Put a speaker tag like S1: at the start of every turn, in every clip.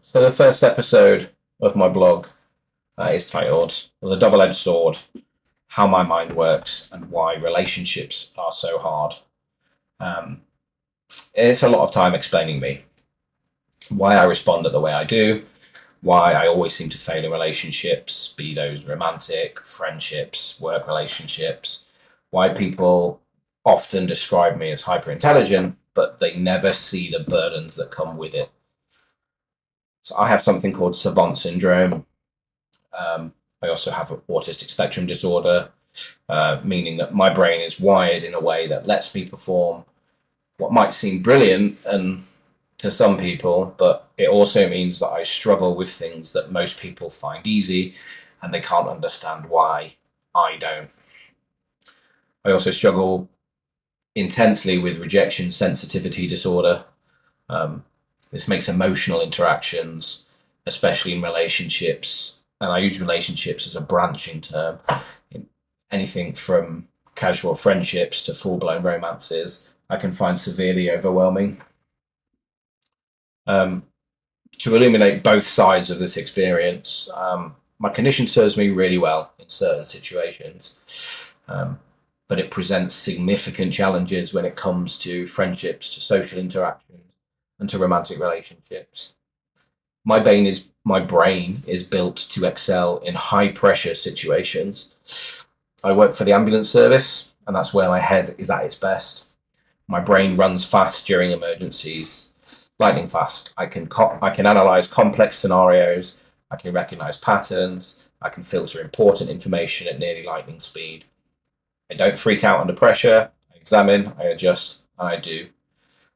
S1: So the first episode of my blog is titled "The Double-Edged Sword: How My Mind Works and Why Relationships Are So Hard." Um, it's a lot of time explaining me, why I respond the way I do, why I always seem to fail in relationships, be those romantic, friendships, work relationships, why people often describe me as hyper intelligent, but they never see the burdens that come with it. So I have something called savant syndrome. I also have autistic spectrum disorder, meaning that my brain is wired in a way that lets me perform what might seem brilliant and to some people, but it also means that I struggle with things that most people find easy and they can't understand why I don't. I also struggle intensely with rejection sensitivity disorder. Um, this makes emotional interactions, especially in relationships, and I use relationships as a branching term, in anything from casual friendships to full-blown romances, I can find severely overwhelming. Um, to illuminate both sides of this experience, my condition serves me really well in certain situations, but it presents significant challenges when it comes to friendships, to social interactions, and to romantic relationships. My brain is built to excel in high pressure situations. I work for the ambulance service, and that's where my head is at its best. My brain runs fast during emergencies, lightning fast. I can analyze complex scenarios. I can recognize patterns. I can filter important information at nearly lightning speed. I don't freak out under pressure. I examine, I adjust, and I do.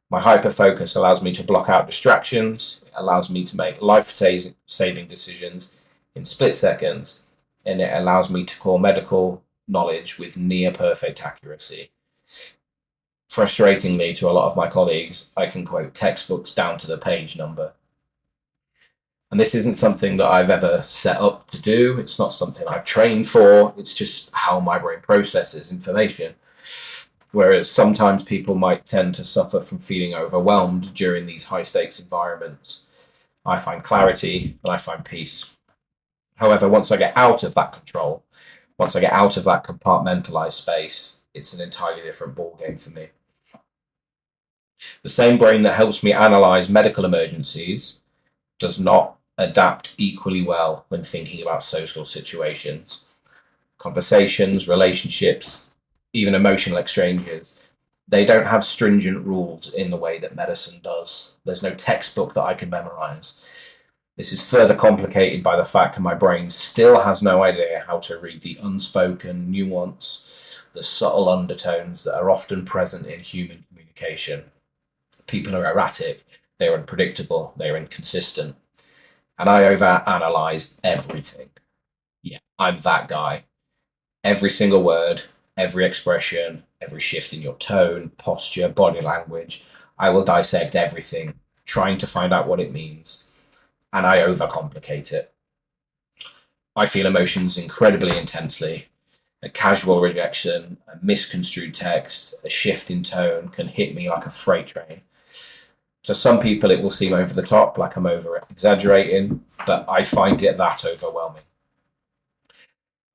S1: My hyper focus allows me to block out distractions. It allows me to make life saving decisions in split seconds, and it allows me to call medical knowledge with near perfect accuracy. Frustratingly, to a lot of my colleagues, I can quote textbooks down to the page number. And this isn't something that I've ever set up to do. It's not something I've trained for. It's just how my brain processes information. Whereas sometimes people might tend to suffer from feeling overwhelmed during these high stakes environments. I find clarity and I find peace. However, once I get out of that control, once I get out of that compartmentalized space, it's an entirely different ballgame for me. The same brain that helps me analyze medical emergencies does not adapt equally well when thinking about social situations, conversations, relationships, even emotional exchanges. They don't have stringent rules in the way that medicine does. There's no textbook that I can memorize. This is further complicated by the fact that my brain still has no idea how to read the unspoken nuance, the subtle undertones that are often present in human communication. People are erratic, they're unpredictable, they're inconsistent, and I overanalyze everything. Yeah, I'm that guy. Every single word, every expression, every shift in your tone, posture, body language, I will dissect everything, trying to find out what it means, and I overcomplicate it. I feel emotions incredibly intensely. A casual rejection, a misconstrued text, a shift in tone can hit me like a freight train. To some people, it will seem over the top, like I'm over exaggerating, but I find it that overwhelming.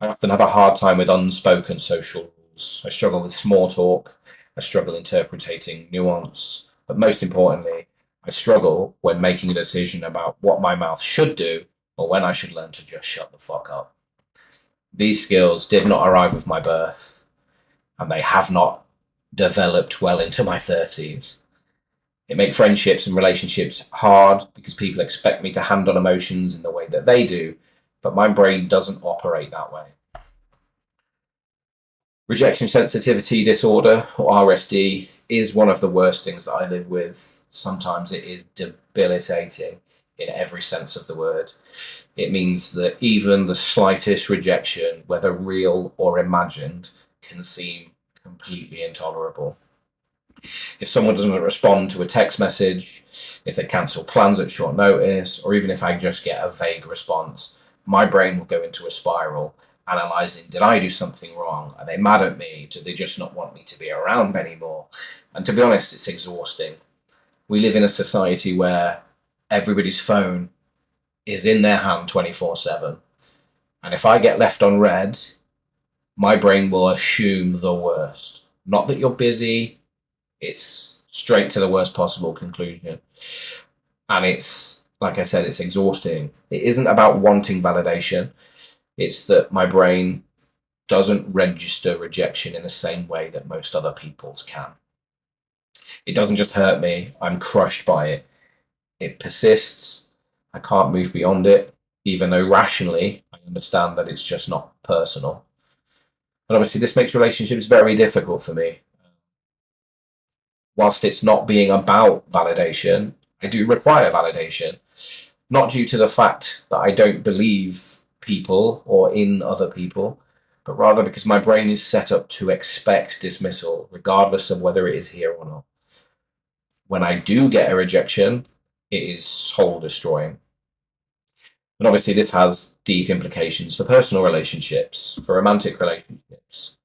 S1: I often have a hard time with unspoken social rules. I struggle with small talk. I struggle interpreting nuance. But most importantly, I struggle when making a decision about what my mouth should do or when I should learn to just shut the fuck up. These skills did not arrive with my birth, and they have not developed well into my 30s. It makes friendships and relationships hard because people expect me to handle emotions in the way that they do, but my brain doesn't operate that way. Rejection sensitivity disorder, or RSD, is one of the worst things that I live with. Sometimes it is debilitating in every sense of the word. It means that even the slightest rejection, whether real or imagined, can seem completely intolerable. If someone doesn't respond to a text message, if they cancel plans at short notice, or even if I just get a vague response, my brain will go into a spiral, analysing, did I do something wrong? Are they mad at me? Do they just not want me to be around anymore? And to be honest, it's exhausting. We live in a society where everybody's phone is in their hand 24/7. And if I get left on red, my brain will assume the worst. Not that you're busy, it's straight to the worst possible conclusion. And it's, like I said, it's exhausting. It isn't about wanting validation, it's that my brain doesn't register rejection in the same way that most other people's can. It doesn't just hurt me, I'm crushed by it. It persists. I can't move beyond it, even though rationally I understand that it's just not personal. And obviously, this makes relationships very difficult for me. Whilst it's not being about validation, I do require validation, not due to the fact that I don't believe people or in other people, but rather because my brain is set up to expect dismissal, regardless of whether it is here or not. When I do get a rejection, it is soul destroying. And obviously, this has deep implications for personal relationships, for romantic relationships.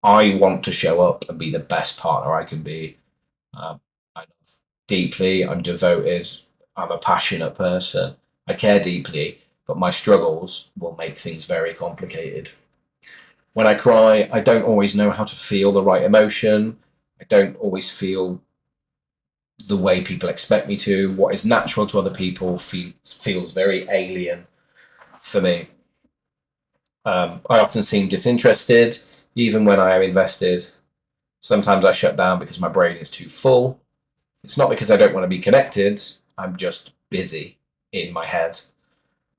S1: I want to show up and be the best partner I can be. I love deeply, I'm devoted, I'm a passionate person. I care deeply, but my struggles will make things very complicated. When I cry, I don't always know how to feel the right emotion. I don't always feel the way people expect me to. What is natural to other people feels very alien for me. I often seem disinterested, even when I am invested. Sometimes I shut down because my brain is too full. It's not because I don't want to be connected, I'm just busy in my head.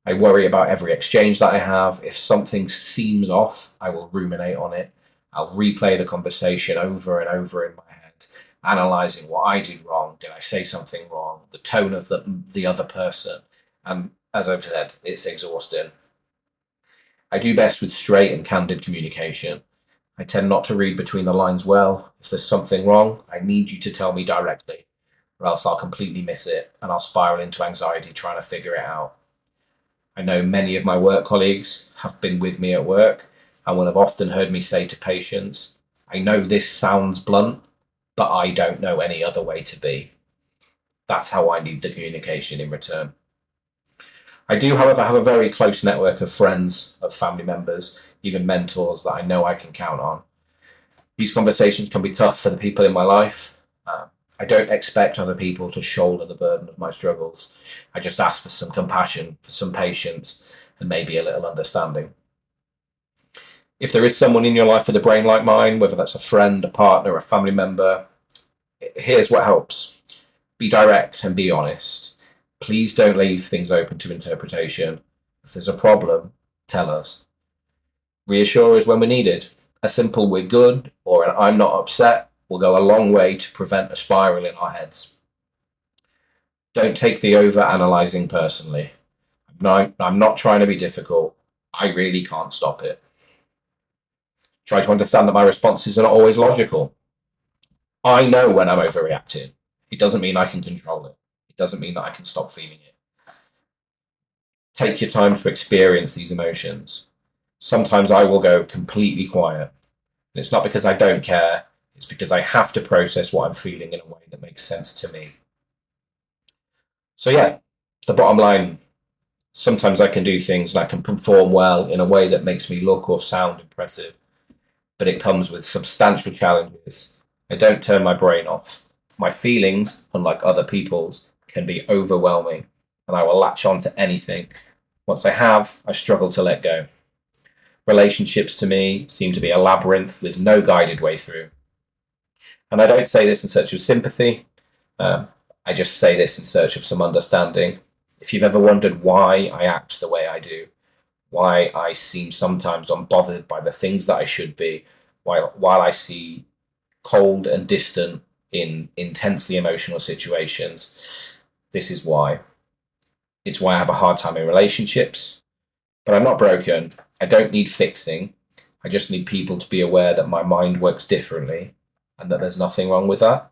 S1: I worry about every exchange that I have. If something seems off, I will ruminate on it. I'll replay the conversation over and over in my head, analysing what I did wrong. Did I say something wrong? The tone of the other person. And as I've said, it's exhausting. I do best with straight and candid communication. I tend not to read between the lines well. If there's something wrong, I need you to tell me directly, or else I'll completely miss it and I'll spiral into anxiety trying to figure it out. I know many of my work colleagues have been with me at work and will have often heard me say to patients, I know this sounds blunt, but I don't know any other way to be. That's how I need the communication in return. I do, however, have a very close network of friends, of family members, even mentors that I know I can count on. These conversations can be tough for the people in my life. I don't expect other people to shoulder the burden of my struggles. I just ask for some compassion, for some patience, and maybe a little understanding. If there is someone in your life with a brain like mine, whether that's a friend, a partner, a family member, here's what helps. Be direct and be honest. Please don't leave things open to interpretation. If there's a problem, tell us. Reassure us when we're needed. A simple "we're good" or an "I'm not upset" will go a long way to prevent a spiral in our heads. Don't take the over-analysing personally. I'm not trying to be difficult. I really can't stop it. Try to understand that my responses are not always logical. I know when I'm overreacting. It doesn't mean I can control it. It doesn't mean that I can stop feeling it. Take your time to experience these emotions. Sometimes I will go completely quiet. And it's not because I don't care. It's because I have to process what I'm feeling in a way that makes sense to me. So yeah, the bottom line, sometimes I can do things and I can perform well in a way that makes me look or sound impressive, but it comes with substantial challenges. I don't turn my brain off. My feelings, unlike other people's, can be overwhelming, and I will latch on to anything. Once I have, I struggle to let go. Relationships to me seem to be a labyrinth with no guided way through. And I don't say this in search of sympathy. I just say this in search of some understanding. If you've ever wondered why I act the way I do, why I seem sometimes unbothered by the things that I should be, while I see cold and distant in intensely emotional situations, this is why. It's why I have a hard time in relationships. But I'm not broken. I don't need fixing. I just need people to be aware that my mind works differently and that there's nothing wrong with that.